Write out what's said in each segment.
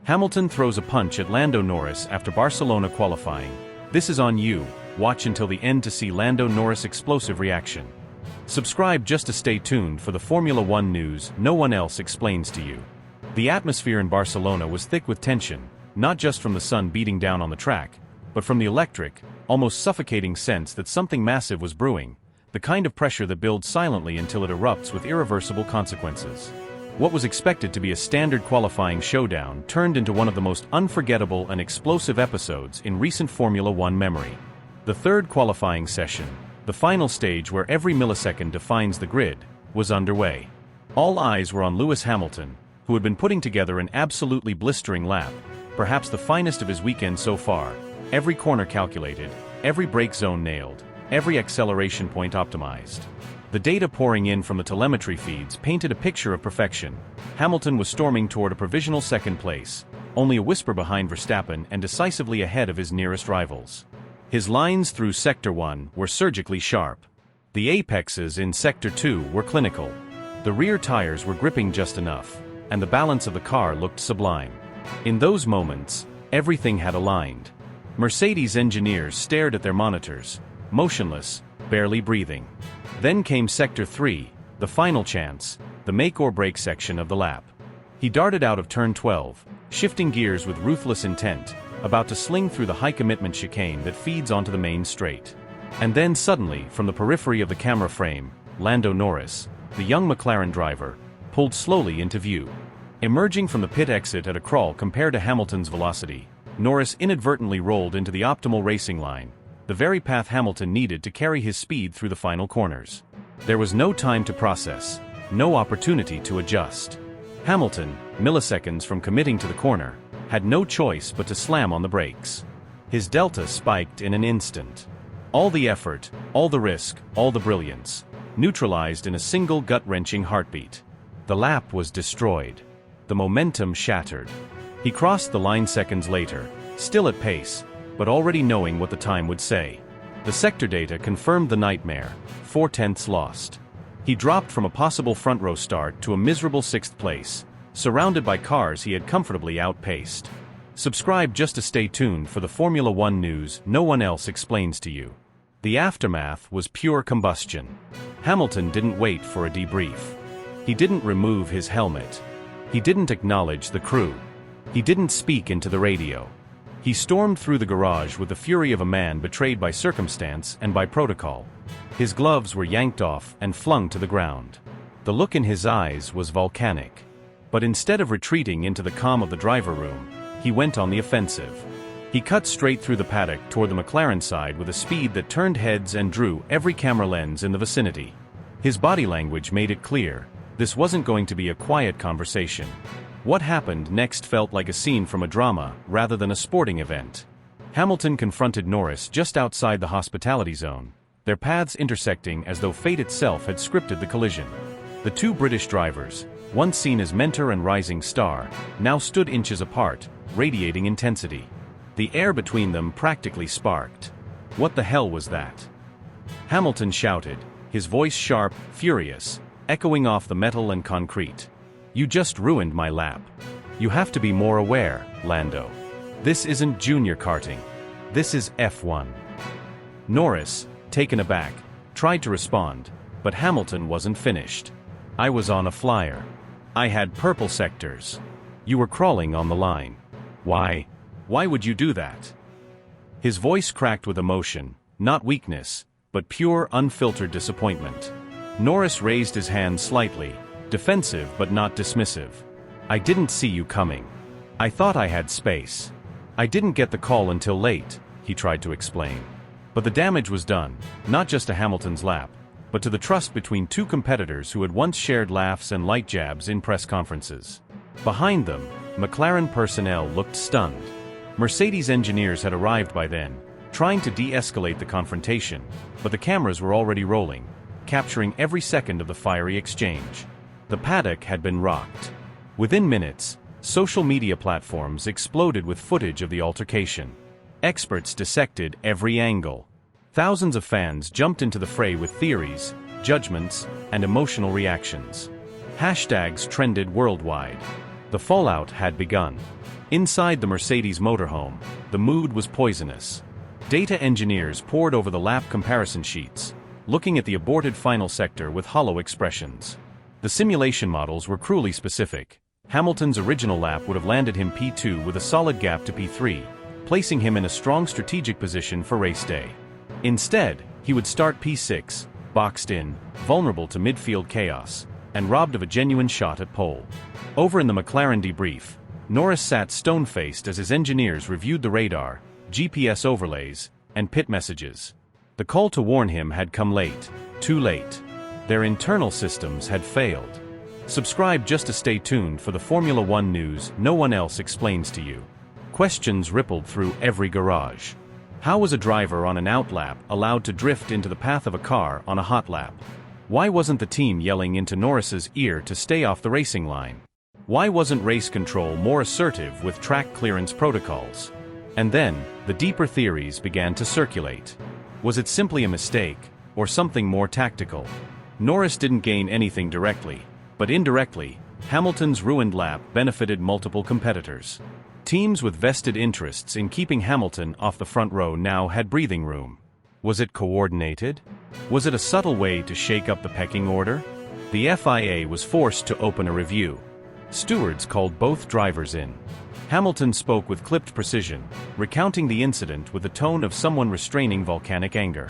Hamilton throws a punch at Lando Norris after Barcelona qualifying. This is on you. Watch until the end to see Lando Norris' explosive reaction. Subscribe just to stay tuned for the Formula One news no one else explains to you. The atmosphere in Barcelona was thick with tension, not just from the sun beating down on the track, but from the electric, almost suffocating sense that something massive was brewing, the kind of pressure that builds silently until it erupts with irreversible consequences. What was expected to be a standard qualifying showdown turned into one of the most unforgettable and explosive episodes in recent Formula One memory. The third qualifying session, the final stage where every millisecond defines the grid, was underway. All eyes were on Lewis Hamilton, who had been putting together an absolutely blistering lap, perhaps the finest of his weekend so far, every corner calculated, every brake zone nailed, every acceleration point optimized. The data pouring in from the telemetry feeds painted a picture of perfection. Hamilton was storming toward a provisional second place, only a whisper behind Verstappen and decisively ahead of his nearest rivals. His lines through Sector 1 were surgically sharp. The apexes in Sector 2 were clinical. The rear tires were gripping just enough, and the balance of the car looked sublime. In those moments, everything had aligned. Mercedes engineers stared at their monitors, motionless, barely breathing. Then came Sector 3, the final chance, the make-or-break section of the lap. He darted out of turn 12, shifting gears with ruthless intent, about to sling through the high-commitment chicane that feeds onto the main straight. And then suddenly, from the periphery of the camera frame, Lando Norris, the young McLaren driver, pulled slowly into view. Emerging from the pit exit at a crawl compared to Hamilton's velocity, Norris inadvertently rolled into the optimal racing line, the very path Hamilton needed to carry his speed through the final corners. There was no time to process, no opportunity to adjust. Hamilton, milliseconds from committing to the corner, had no choice but to slam on the brakes. His delta spiked in an instant. All the effort, all the risk, all the brilliance, neutralized in a single gut-wrenching heartbeat. The lap was destroyed. The momentum shattered. He crossed the line seconds later, still at pace, but already knowing what the time would say. The sector data confirmed the nightmare, 4/10 lost. He dropped from a possible front-row start to a miserable 6th place, surrounded by cars he had comfortably outpaced. Subscribe just to stay tuned for the Formula One news no one else explains to you. The aftermath was pure combustion. Hamilton didn't wait for a debrief. He didn't remove his helmet. He didn't acknowledge the crew. He didn't speak into the radio. He stormed through the garage with the fury of a man betrayed by circumstance and by protocol. His gloves were yanked off and flung to the ground. The look in his eyes was volcanic. But instead of retreating into the calm of the driver room, he went on the offensive. He cut straight through the paddock toward the McLaren side with a speed that turned heads and drew every camera lens in the vicinity. His body language made it clear, this wasn't going to be a quiet conversation. What happened next felt like a scene from a drama rather than a sporting event. Hamilton confronted Norris just outside the hospitality zone, their paths intersecting as though fate itself had scripted the collision. The two British drivers, once seen as mentor and rising star, now stood inches apart, radiating intensity. The air between them practically sparked. What the hell was that? Hamilton shouted, his voice sharp, furious, echoing off the metal and concrete. You just ruined my lap. You have to be more aware, Lando. This isn't junior karting. This is F1. Norris, taken aback, tried to respond, but Hamilton wasn't finished. I was on a flyer. I had purple sectors. You were crawling on the line. Why? Why would you do that? His voice cracked with emotion, not weakness, but pure, unfiltered disappointment. Norris raised his hand slightly, defensive but not dismissive. I didn't see you coming. I thought I had space. I didn't get the call until late, he tried to explain. But the damage was done, not just to Hamilton's lap, but to the trust between two competitors who had once shared laughs and light jabs in press conferences. Behind them, McLaren personnel looked stunned. Mercedes engineers had arrived by then, trying to de-escalate the confrontation, but the cameras were already rolling, capturing every second of the fiery exchange. The paddock had been rocked. Within minutes, social media platforms exploded with footage of the altercation. Experts dissected every angle. Thousands of fans jumped into the fray with theories, judgments, and emotional reactions. Hashtags trended worldwide. The fallout had begun. Inside the Mercedes motorhome, the mood was poisonous. Data engineers pored over the lap comparison sheets, looking at the aborted final sector with hollow expressions. The simulation models were cruelly specific. Hamilton's original lap would have landed him P2 with a solid gap to P3, placing him in a strong strategic position for race day. Instead, he would start P6, boxed in, vulnerable to midfield chaos, and robbed of a genuine shot at pole. Over in the McLaren debrief, Norris sat stone-faced as his engineers reviewed the radar, GPS overlays, and pit messages. The call to warn him had come late, too late. Their internal systems had failed. Subscribe just to stay tuned for the Formula One news no one else explains to you. Questions rippled through every garage. How was a driver on an out lap allowed to drift into the path of a car on a hot lap? Why wasn't the team yelling into Norris's ear to stay off the racing line? Why wasn't race control more assertive with track clearance protocols? And then, the deeper theories began to circulate. Was it simply a mistake, or something more tactical? Norris didn't gain anything directly, but indirectly, Hamilton's ruined lap benefited multiple competitors. Teams with vested interests in keeping Hamilton off the front row now had breathing room. Was it coordinated? Was it a subtle way to shake up the pecking order? The FIA was forced to open a review. Stewards called both drivers in. Hamilton spoke with clipped precision, recounting the incident with the tone of someone restraining volcanic anger.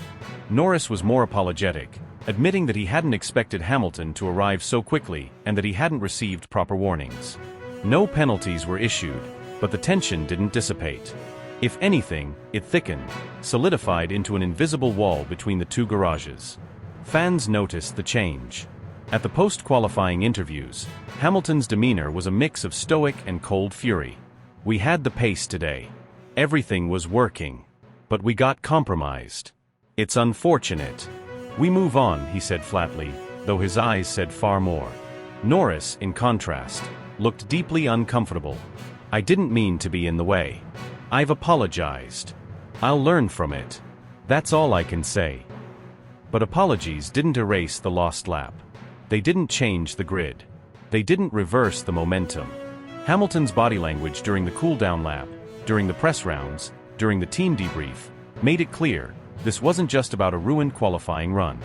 Norris was more apologetic, admitting that he hadn't expected Hamilton to arrive so quickly and that he hadn't received proper warnings. No penalties were issued, but the tension didn't dissipate. If anything, it thickened, solidified into an invisible wall between the two garages. Fans noticed the change. At the post-qualifying interviews, Hamilton's demeanor was a mix of stoic and cold fury. "We had the pace today. Everything was working. But we got compromised. It's unfortunate. We move on," he said flatly, though his eyes said far more. Norris, in contrast, looked deeply uncomfortable. "I didn't mean to be in the way. I've apologized. I'll learn from it. That's all I can say." But apologies didn't erase the lost lap. They didn't change the grid. They didn't reverse the momentum. Hamilton's body language during the cool-down lap, during the press rounds, during the team debrief, made it clear this wasn't just about a ruined qualifying run.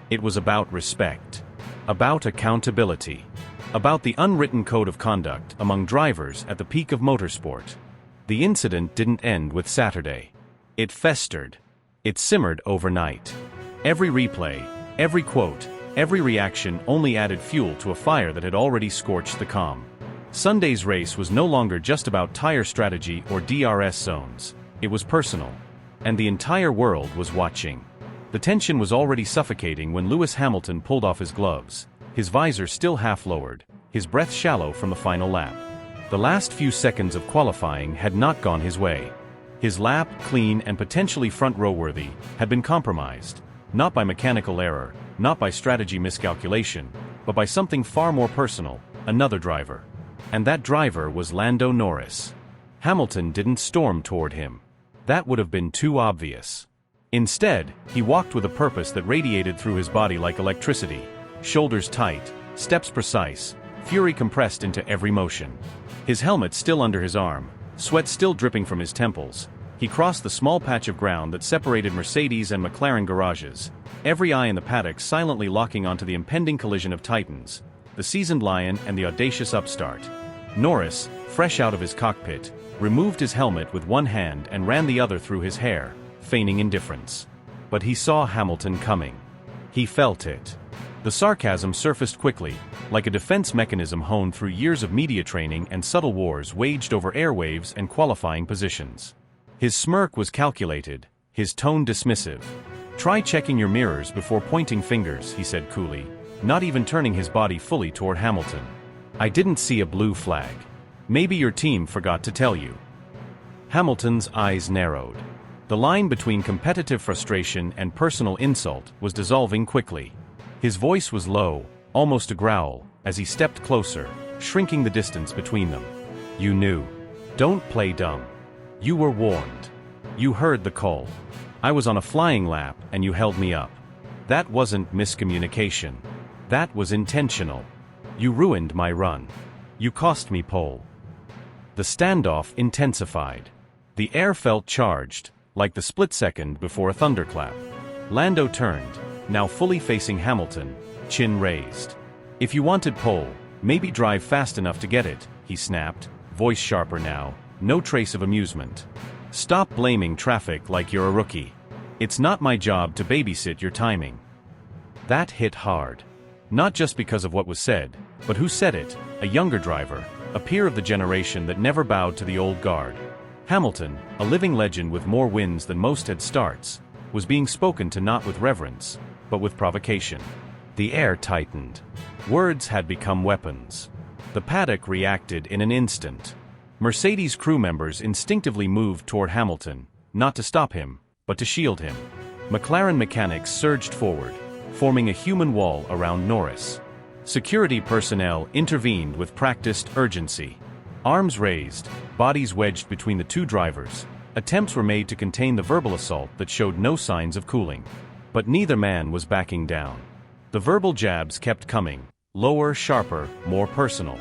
It was about respect. About accountability. About the unwritten code of conduct among drivers at the peak of motorsport. The incident didn't end with Saturday. It festered. It simmered overnight. Every replay, every quote, every reaction only added fuel to a fire that had already scorched the calm. Sunday's race was no longer just about tire strategy or DRS zones. It was personal. And the entire world was watching. The tension was already suffocating when Lewis Hamilton pulled off his gloves, his visor still half lowered, his breath shallow from the final lap. The last few seconds of qualifying had not gone his way. His lap, clean and potentially front-row worthy, had been compromised, not by mechanical error, not by strategy miscalculation, but by something far more personal, another driver. And that driver was Lando Norris. Hamilton didn't storm toward him. That would have been too obvious. Instead, he walked with a purpose that radiated through his body like electricity, shoulders tight, steps precise, fury compressed into every motion. His helmet still under his arm, sweat still dripping from his temples, he crossed the small patch of ground that separated Mercedes and McLaren garages, every eye in the paddock silently locking onto the impending collision of titans, the seasoned lion and the audacious upstart. Norris, fresh out of his cockpit, removed his helmet with one hand and ran the other through his hair, feigning indifference. But he saw Hamilton coming. He felt it. The sarcasm surfaced quickly, like a defense mechanism honed through years of media training and subtle wars waged over airwaves and qualifying positions. His smirk was calculated, his tone dismissive. "Try checking your mirrors before pointing fingers," he said coolly, not even turning his body fully toward Hamilton. "I didn't see a blue flag. Maybe your team forgot to tell you." Hamilton's eyes narrowed. The line between competitive frustration and personal insult was dissolving quickly. His voice was low, almost a growl, as he stepped closer, shrinking the distance between them. "You knew. Don't play dumb. You were warned. You heard the call. I was on a flying lap and you held me up. That wasn't miscommunication. That was intentional. You ruined my run. You cost me pole." The standoff intensified. The air felt charged, like the split second before a thunderclap. Lando turned, now fully facing Hamilton, chin raised. "If you wanted pole, maybe drive fast enough to get it," he snapped, voice sharper now, no trace of amusement. "Stop blaming traffic like you're a rookie. It's not my job to babysit your timing." That hit hard. Not just because of what was said, but who said it, a younger driver, a peer of the generation that never bowed to the old guard. Hamilton, a living legend with more wins than most had starts, was being spoken to not with reverence, but with provocation. The air tightened. Words had become weapons. The Paddock reacted in an instant. Mercedes crew members instinctively moved toward Hamilton, not to stop him, but to shield him. McLaren mechanics surged forward, forming a human wall around Norris. Security personnel intervened with practiced urgency. Arms raised, bodies wedged between the two drivers, attempts were made to contain the verbal assault that showed no signs of cooling. But neither man was backing down. The verbal jabs kept coming, lower, sharper, more personal.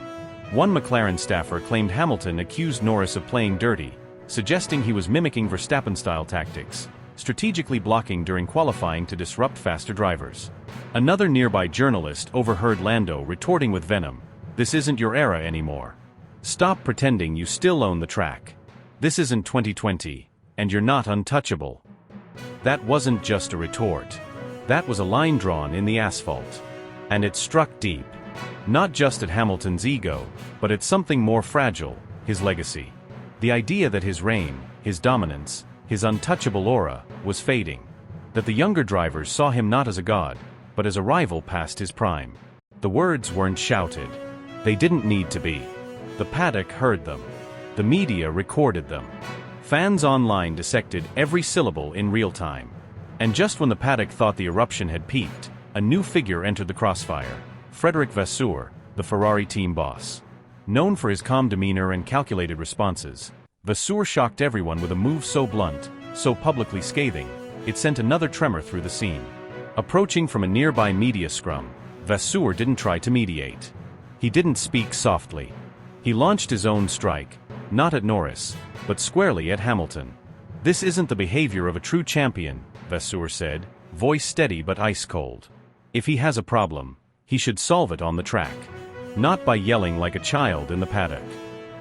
One McLaren staffer claimed Hamilton accused Norris of playing dirty, suggesting he was mimicking Verstappen-style tactics, strategically blocking during qualifying to disrupt faster drivers. Another nearby journalist overheard Lando retorting with venom, "This isn't your era anymore. Stop pretending you still own the track. This isn't 2020, and you're not untouchable." That wasn't just a retort. That was a line drawn in the asphalt. And it struck deep. Not just at Hamilton's ego, but at something more fragile, his legacy. The idea that his reign, his dominance, his untouchable aura, was fading. That the younger drivers saw him not as a god, but as a rival past his prime. The words weren't shouted. They didn't need to be. The Paddock heard them. The media recorded them. Fans online dissected every syllable in real time. And just when the Paddock thought the eruption had peaked, a new figure entered the crossfire. Frédéric Vasseur, the Ferrari team boss. Known for his calm demeanor and calculated responses, Vasseur shocked everyone with a move so blunt, so publicly scathing, it sent another tremor through the scene. Approaching from a nearby media scrum, Vasseur didn't try to mediate. He didn't speak softly. He launched his own strike, not at Norris, but squarely at Hamilton. "This isn't the behavior of a true champion," Vasseur said, voice steady but ice-cold. "If he has a problem, he should solve it on the track. Not by yelling like a child in the paddock.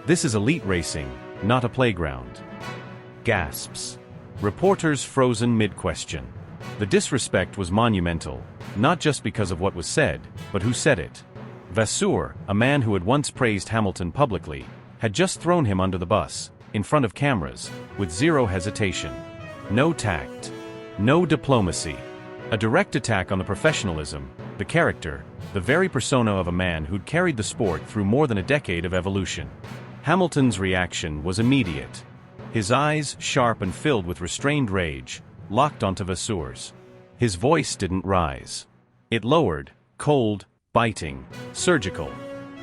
This is elite racing, not a playground." Gasps. Reporters frozen mid-question. The disrespect was monumental, not just because of what was said, but who said it. Vasseur, a man who had once praised Hamilton publicly, had just thrown him under the bus, in front of cameras, with zero hesitation. No tact. No diplomacy. A direct attack on the professionalism, the character, the very persona of a man who'd carried the sport through more than a decade of evolution. Hamilton's reaction was immediate. His eyes, sharp and filled with restrained rage, locked onto Vasseur's. His voice didn't rise. It lowered, cold, biting, surgical.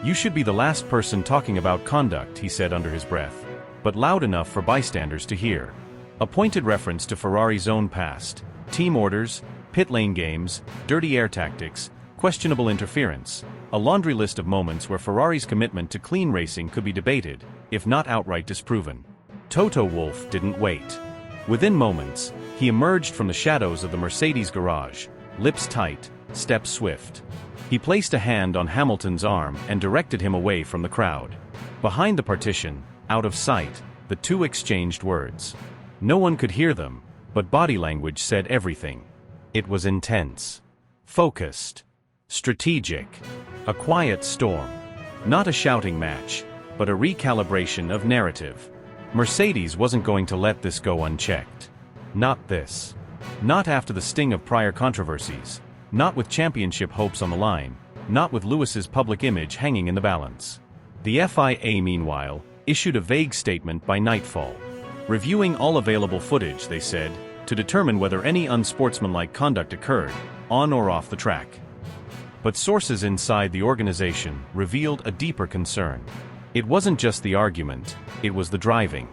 "You should be the last person talking about conduct," he said under his breath, but loud enough for bystanders to hear. A pointed reference to Ferrari's own past, team orders, pit lane games, dirty air tactics, questionable interference, a laundry list of moments where Ferrari's commitment to clean racing could be debated, if not outright disproven. Toto Wolff didn't wait. Within moments, he emerged from the shadows of the Mercedes garage, lips tight, steps swift. He placed a hand on Hamilton's arm and directed him away from the crowd. Behind the partition, out of sight, the two exchanged words. No one could hear them, but body language said everything. It was intense. Focused. Strategic. A quiet storm. Not a shouting match, but a recalibration of narrative. Mercedes wasn't going to let this go unchecked. Not this. Not after the sting of prior controversies. Not with championship hopes on the line. Not with Lewis's public image hanging in the balance. The FIA, meanwhile, issued a vague statement by nightfall. Reviewing all available footage, they said, to determine whether any unsportsmanlike conduct occurred, on or off the track. But sources inside the organization revealed a deeper concern. It wasn't just the argument, it was the driving.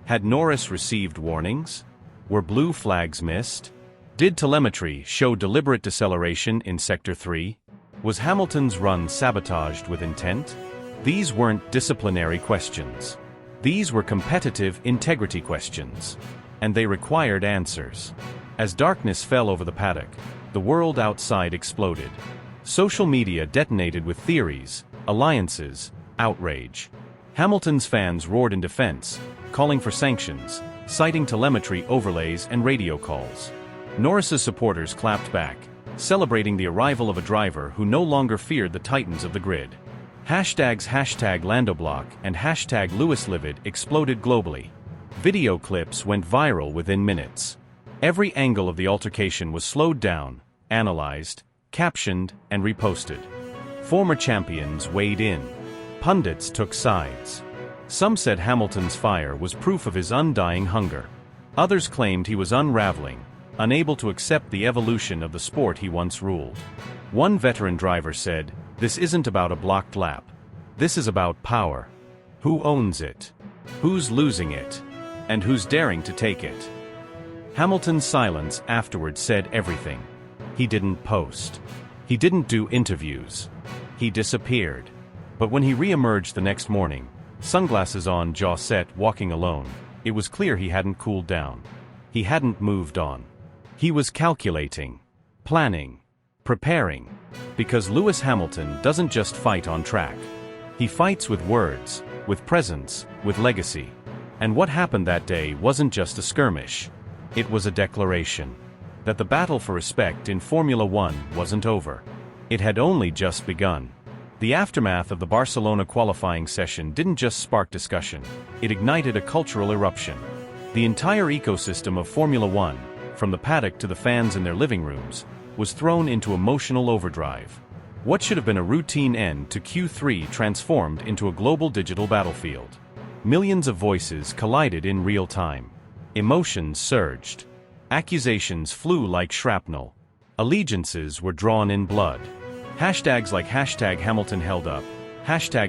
Had Norris received warnings? Were blue flags missed? Did telemetry show deliberate deceleration in Sector 3? Was Hamilton's run sabotaged with intent? These weren't disciplinary questions. These were competitive integrity questions, and they required answers. As darkness fell over the paddock, the world outside exploded. Social media detonated with theories, alliances, outrage. Hamilton's fans roared in defense, calling for sanctions, citing telemetry overlays and radio calls. Norris's supporters clapped back, celebrating the arrival of a driver who no longer feared the titans of the grid. Hashtags #LandoBlock and #LewisLivid exploded globally. Video clips went viral within minutes. Every angle of the altercation was slowed down, analyzed, captioned, and reposted. Former champions weighed in. Pundits took sides. Some said Hamilton's fire was proof of his undying hunger. Others claimed he was unraveling, unable to accept the evolution of the sport he once ruled. One veteran driver said, "This isn't about a blocked lap. This is about power. Who owns it? Who's losing it? And who's daring to take it?" Hamilton's silence afterward said everything. He didn't post. He didn't do interviews. He disappeared. But when he re-emerged the next morning, sunglasses on, jaw set, walking alone, it was clear he hadn't cooled down. He hadn't moved on. He was calculating, planning, preparing. Because Lewis Hamilton doesn't just fight on track. He fights with words, with presence, with legacy. And what happened that day wasn't just a skirmish. It was a declaration that the battle for respect in Formula One wasn't over. It had only just begun. The aftermath of the Barcelona qualifying session didn't just spark discussion, it ignited a cultural eruption. The entire ecosystem of Formula One, from the paddock to the fans in their living rooms, was thrown into emotional overdrive. What should have been a routine end to Q3 transformed into a global digital battlefield. Millions of voices collided in real time. Emotions surged. Accusations flew like shrapnel. Allegiances were drawn in blood. Hashtags like #Hamilton held up,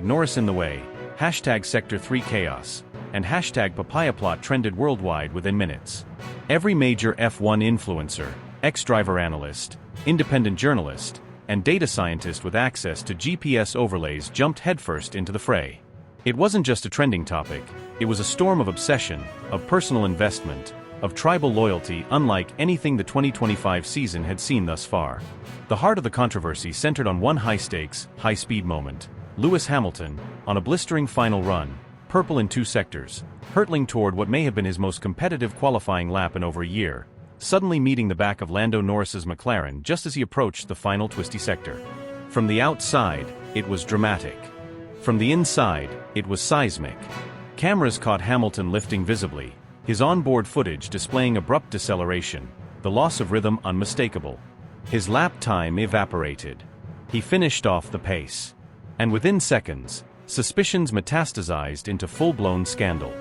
#Norris in the way, #Sector 3 chaos, and #Papaya plot trended worldwide within minutes. Every major F1 influencer, ex-driver analyst, independent journalist, and data scientist with access to GPS overlays jumped headfirst into the fray. It wasn't just a trending topic, it was a storm of obsession, of personal investment, of tribal loyalty unlike anything the 2025 season had seen thus far. The heart of the controversy centered on one high-stakes, high-speed moment: Lewis Hamilton, on a blistering final run, purple in 2 sectors, hurtling toward what may have been his most competitive qualifying lap in over a year, suddenly meeting the back of Lando Norris's McLaren just as he approached the final twisty sector. From the outside, it was dramatic. From the inside, it was seismic. Cameras caught Hamilton lifting visibly, his onboard footage displaying abrupt deceleration, the loss of rhythm unmistakable. His lap time evaporated. He finished off the pace. And within seconds, suspicions metastasized into full-blown scandal.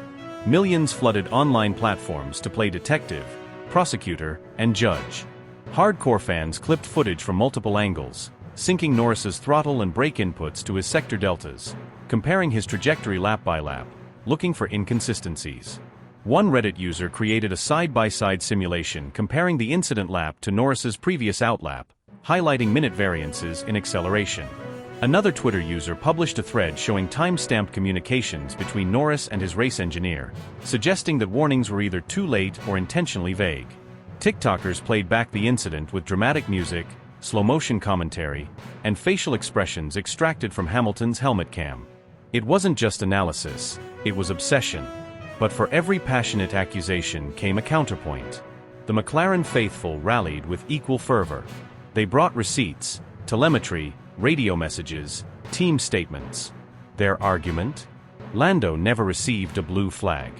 Millions flooded online platforms to play detective, prosecutor, and judge. Hardcore fans clipped footage from multiple angles, syncing Norris's throttle and brake inputs to his sector deltas, comparing his trajectory lap by lap, looking for inconsistencies. One Reddit user created a side-by-side simulation comparing the incident lap to Norris's previous outlap, highlighting minute variances in acceleration. Another Twitter user published a thread showing time-stamped communications between Norris and his race engineer, suggesting that warnings were either too late or intentionally vague. TikTokers played back the incident with dramatic music, slow-motion commentary, and facial expressions extracted from Hamilton's helmet cam. It wasn't just analysis, it was obsession. But for every passionate accusation came a counterpoint. The McLaren faithful rallied with equal fervor. They brought receipts, telemetry, radio messages, team statements. Their argument? Lando never received a blue flag.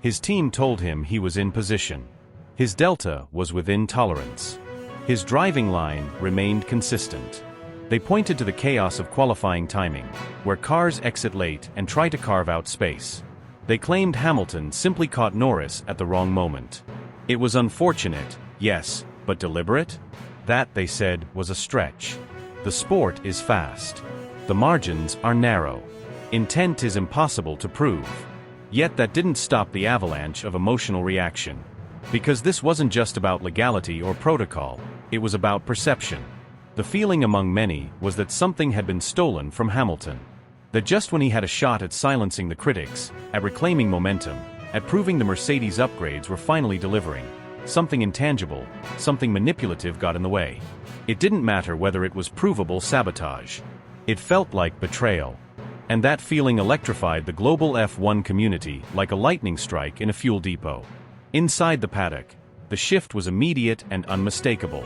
His team told him he was in position. His delta was within tolerance. His driving line remained consistent. They pointed to the chaos of qualifying timing, where cars exit late and try to carve out space. They claimed Hamilton simply caught Norris at the wrong moment. It was unfortunate, yes, but deliberate? That, they said, was a stretch. The sport is fast. The margins are narrow. Intent is impossible to prove. Yet that didn't stop the avalanche of emotional reaction. Because this wasn't just about legality or protocol, it was about perception. The feeling among many was that something had been stolen from Hamilton. That just when he had a shot at silencing the critics, at reclaiming momentum, at proving the Mercedes upgrades were finally delivering, something intangible, something manipulative got in the way. It didn't matter whether it was provable sabotage. It felt like betrayal. And that feeling electrified the global F1 community like a lightning strike in a fuel depot. Inside the paddock, the shift was immediate and unmistakable.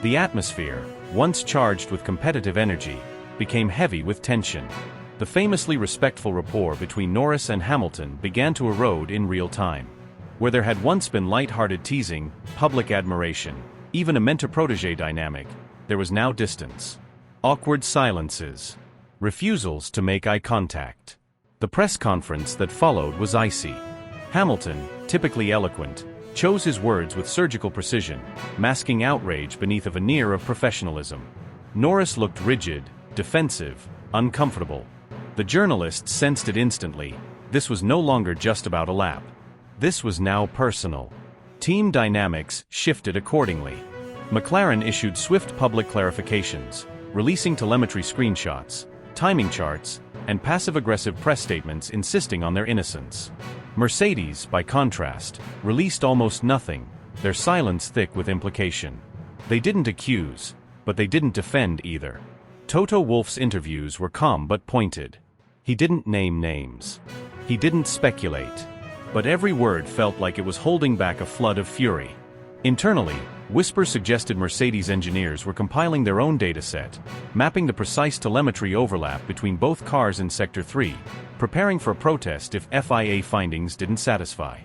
The atmosphere, once charged with competitive energy, became heavy with tension. The famously respectful rapport between Norris and Hamilton began to erode in real time. Where there had once been light-hearted teasing, public admiration, even a mentor-protege dynamic, there was now distance. Awkward silences. Refusals to make eye contact. The press conference that followed was icy. Hamilton, typically eloquent, chose his words with surgical precision, masking outrage beneath a veneer of professionalism. Norris looked rigid, defensive, uncomfortable. The journalists sensed it instantly. This was no longer just about a lap. This was now personal. Team dynamics shifted accordingly. McLaren issued swift public clarifications, releasing telemetry screenshots, timing charts, and passive-aggressive press statements insisting on their innocence. Mercedes, by contrast, released almost nothing, their silence thick with implication. They didn't accuse, but they didn't defend either. Toto Wolff's interviews were calm but pointed. He didn't name names. He didn't speculate. But every word felt like it was holding back a flood of fury. Internally, whispers suggested Mercedes engineers were compiling their own dataset, mapping the precise telemetry overlap between both cars in Sector 3, preparing for a protest if FIA findings didn't satisfy.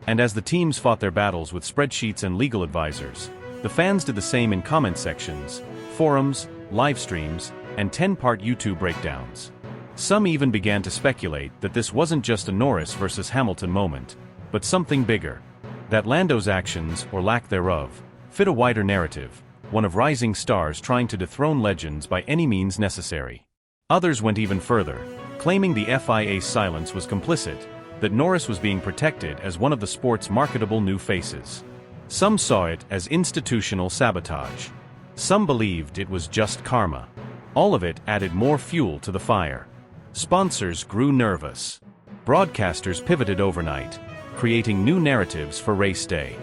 And as the teams fought their battles with spreadsheets and legal advisors, the fans did the same in comment sections, forums, live streams, and 10-part YouTube breakdowns. Some even began to speculate that this wasn't just a Norris versus Hamilton moment, but something bigger. That Lando's actions, or lack thereof, fit a wider narrative, one of rising stars trying to dethrone legends by any means necessary. Others went even further, claiming the FIA's silence was complicit, that Norris was being protected as one of the sport's marketable new faces. Some saw it as institutional sabotage. Some believed it was just karma. All of it added more fuel to the fire. Sponsors grew nervous. Broadcasters pivoted overnight, creating new narratives for race day.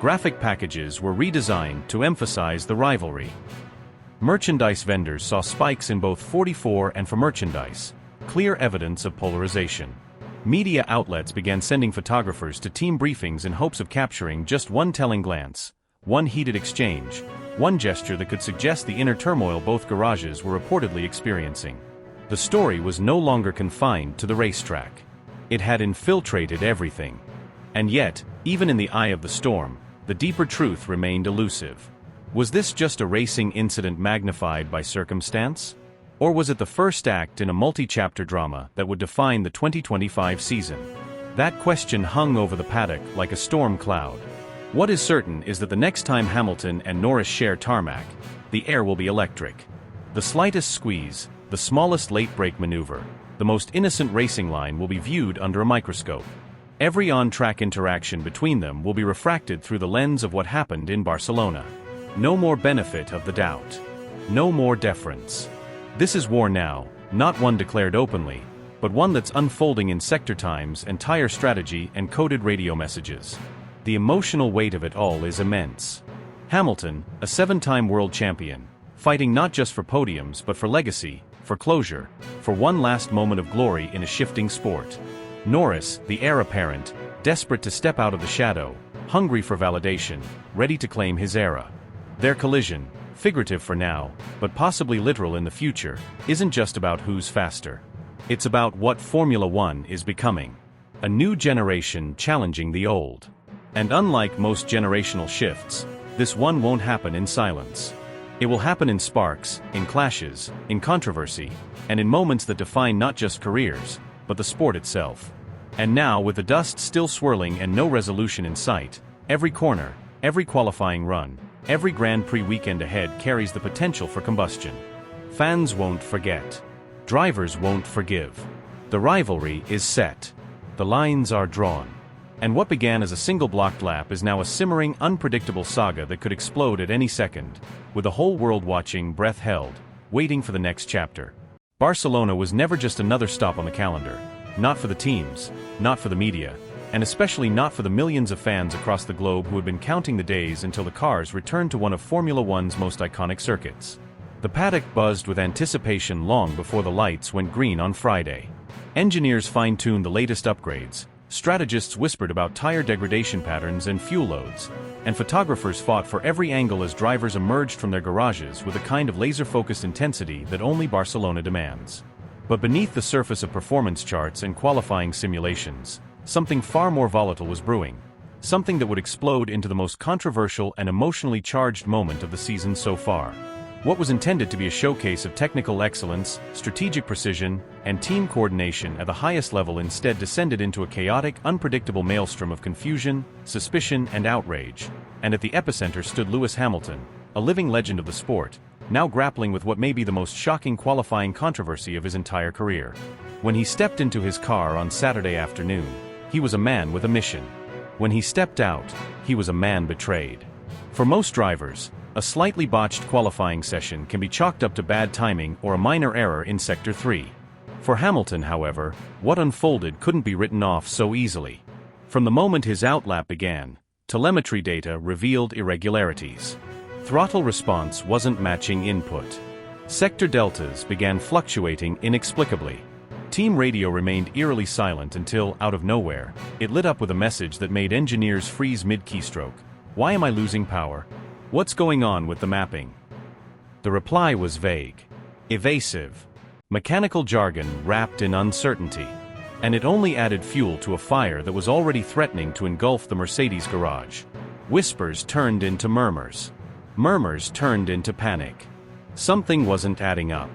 Graphic packages were redesigned to emphasize the rivalry. Merchandise vendors saw spikes in both 44 and for merchandise, clear evidence of polarization. Media outlets began sending photographers to team briefings in hopes of capturing just one telling glance, one heated exchange, one gesture that could suggest the inner turmoil both garages were reportedly experiencing. The story was no longer confined to the racetrack. It had infiltrated everything. And yet, even in the eye of the storm, the deeper truth remained elusive. Was this just a racing incident magnified by circumstance? Or was it the first act in a multi-chapter drama that would define the 2025 season? That question hung over the paddock like a storm cloud. What is certain is that the next time Hamilton and Norris share tarmac, the air will be electric. The slightest squeeze, the smallest late brake maneuver, the most innocent racing line will be viewed under a microscope. Every on-track interaction between them will be refracted through the lens of what happened in Barcelona. No more benefit of the doubt. No more deference. This is war now, not one declared openly, but one that's unfolding in sector times and tire strategy and coded radio messages. The emotional weight of it all is immense. Hamilton, a 7-time world champion, fighting not just for podiums but for legacy, for closure, for one last moment of glory in a shifting sport. Norris, the heir apparent, desperate to step out of the shadow, hungry for validation, ready to claim his era. Their collision, figurative for now, but possibly literal in the future, isn't just about who's faster. It's about what Formula One is becoming. A new generation challenging the old. And unlike most generational shifts, this one won't happen in silence. It will happen in sparks, in clashes, in controversy, and in moments that define not just careers, but the sport itself. And now, with the dust still swirling and no resolution in sight, every corner, every qualifying run, every Grand Prix weekend ahead carries the potential for combustion. Fans won't forget. Drivers won't forgive. The rivalry is set. The lines are drawn. And what began as a single blocked lap is now a simmering, unpredictable saga that could explode at any second, with the whole world watching, breath held, waiting for the next chapter. Barcelona was never just another stop on the calendar. Not for the teams, not for the media, and especially not for the millions of fans across the globe who had been counting the days until the cars returned to one of Formula One's most iconic circuits. The paddock buzzed with anticipation long before the lights went green on Friday. Engineers fine-tuned the latest upgrades, strategists whispered about tire degradation patterns and fuel loads, and photographers fought for every angle as drivers emerged from their garages with a kind of laser-focused intensity that only Barcelona demands. But beneath the surface of performance charts and qualifying simulations, something far more volatile was brewing. Something that would explode into the most controversial and emotionally charged moment of the season so far. What was intended to be a showcase of technical excellence, strategic precision, and team coordination at the highest level instead descended into a chaotic, unpredictable maelstrom of confusion, suspicion, and outrage. And at the epicenter stood Lewis Hamilton, a living legend of the sport, now grappling with what may be the most shocking qualifying controversy of his entire career. When he stepped into his car on Saturday afternoon, he was a man with a mission. When he stepped out, he was a man betrayed. For most drivers, a slightly botched qualifying session can be chalked up to bad timing or a minor error in Sector 3. For Hamilton, however, what unfolded couldn't be written off so easily. From the moment his outlap began, telemetry data revealed irregularities. Throttle response wasn't matching input. Sector deltas began fluctuating inexplicably. Team radio remained eerily silent until, out of nowhere, it lit up with a message that made engineers freeze mid-keystroke. "Why am I losing power? What's going on with the mapping?" The reply was vague, evasive, mechanical jargon wrapped in uncertainty, and it only added fuel to a fire that was already threatening to engulf the Mercedes garage. Whispers turned into murmurs. Murmurs turned into panic. Something wasn't adding up.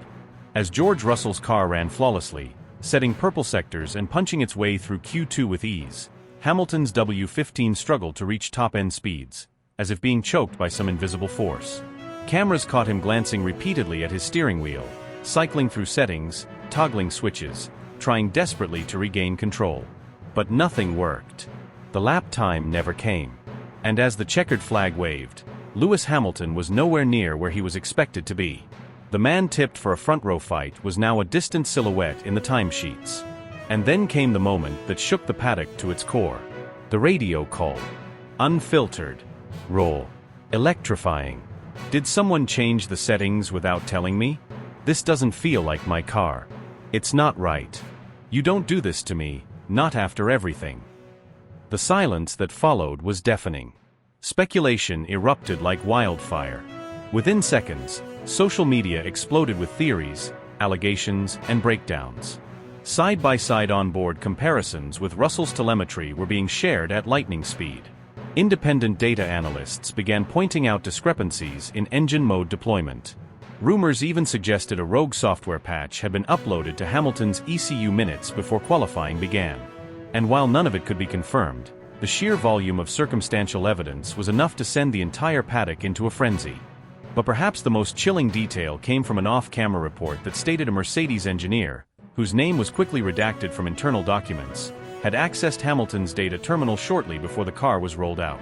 As George Russell's car ran flawlessly, setting purple sectors and punching its way through Q2 with ease, Hamilton's W15 struggled to reach top-end speeds, as if being choked by some invisible force. Cameras caught him glancing repeatedly at his steering wheel, cycling through settings, toggling switches, trying desperately to regain control. But nothing worked. The lap time never came. And as the checkered flag waved, Lewis Hamilton was nowhere near where he was expected to be. The man tipped for a front-row fight was now a distant silhouette in the timesheets. And then came the moment that shook the paddock to its core. The radio call. Unfiltered. Raw. Electrifying. Did someone change the settings without telling me? This doesn't feel like my car. It's not right. You don't do this to me, not after everything. The silence that followed was deafening. Speculation erupted like wildfire. Within seconds, social media exploded with theories, allegations, and breakdowns. Side-by-side onboard comparisons with Russell's telemetry were being shared at lightning speed. Independent data analysts began pointing out discrepancies in engine mode deployment. Rumors even suggested a rogue software patch had been uploaded to Hamilton's ECU minutes before qualifying began. And while none of it could be confirmed, the sheer volume of circumstantial evidence was enough to send the entire paddock into a frenzy. But perhaps the most chilling detail came from an off-camera report that stated a Mercedes engineer, whose name was quickly redacted from internal documents, had accessed Hamilton's data terminal shortly before the car was rolled out.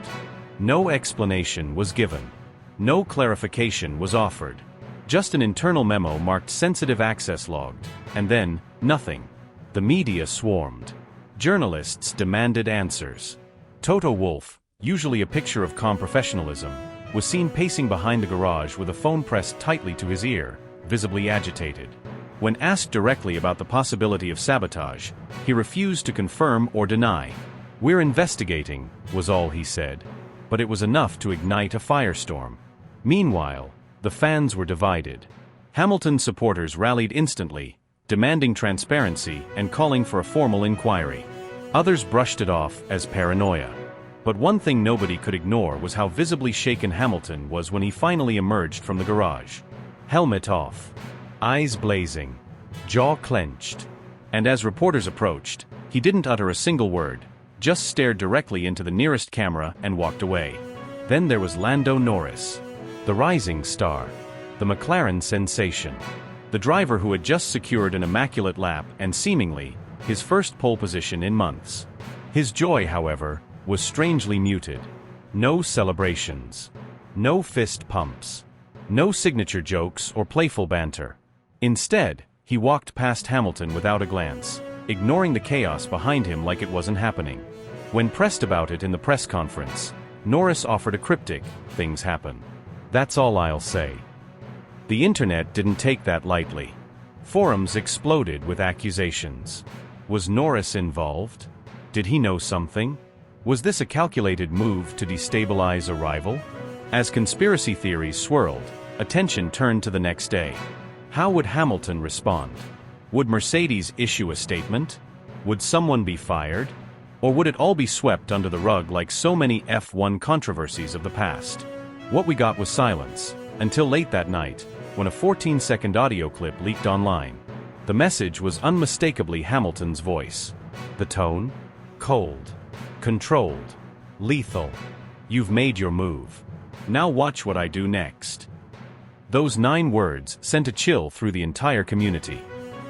No explanation was given. No clarification was offered. Just an internal memo marked sensitive access logged, and then, nothing. The media swarmed. Journalists demanded answers. Toto Wolff, usually a picture of calm professionalism, was seen pacing behind the garage with a phone pressed tightly to his ear, visibly agitated. When asked directly about the possibility of sabotage, he refused to confirm or deny. "We're investigating," was all he said. But it was enough to ignite a firestorm. Meanwhile, the fans were divided. Hamilton supporters rallied instantly, demanding transparency and calling for a formal inquiry. Others brushed it off as paranoia. But one thing nobody could ignore was how visibly shaken Hamilton was when he finally emerged from the garage. Helmet off. Eyes blazing, jaw clenched. And as reporters approached, he didn't utter a single word, just stared directly into the nearest camera and walked away. Then there was Lando Norris, the rising star, the McLaren sensation, the driver who had just secured an immaculate lap and seemingly, his first pole position in months. His joy, however, was strangely muted. No celebrations. No fist pumps. No signature jokes or playful banter. Instead, He walked past Hamilton without a glance, ignoring the chaos behind him like it wasn't happening. When pressed about it in the press conference, Norris offered a cryptic, "Things happen. That's all I'll say." The internet didn't take that lightly. Forums exploded with accusations. Was Norris involved? Did he know something? Was this a calculated move to destabilize a rival? As conspiracy theories swirled, attention turned to the next day. How would Hamilton respond? Would Mercedes issue a statement? Would someone be fired? Or would it all be swept under the rug like so many F1 controversies of the past? What we got was silence, until late that night, when a 14-second audio clip leaked online. The message was unmistakably Hamilton's voice. The tone? Cold. Controlled. Lethal. "You've made your move. Now watch what I do next." Those 9 words sent a chill through the entire community.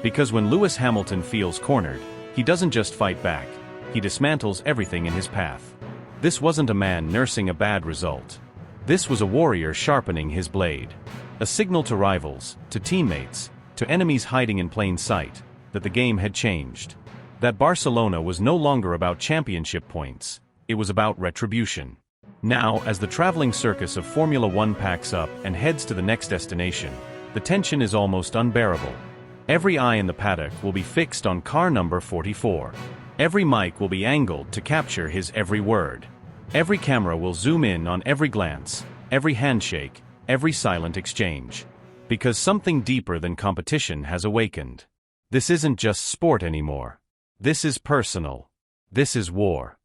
Because when Lewis Hamilton feels cornered, he doesn't just fight back, he dismantles everything in his path. This wasn't a man nursing a bad result. This was a warrior sharpening his blade. A signal to rivals, to teammates, to enemies hiding in plain sight, that the game had changed. That Barcelona was no longer about championship points, it was about retribution. Now, as the traveling circus of Formula One packs up and heads to the next destination, the tension is almost unbearable. Every eye in the paddock will be fixed on car number 44. Every mic will be angled to capture his every word. Every camera will zoom in on every glance, every handshake, every silent exchange. Because something deeper than competition has awakened. This isn't just sport anymore. This is personal. This is war.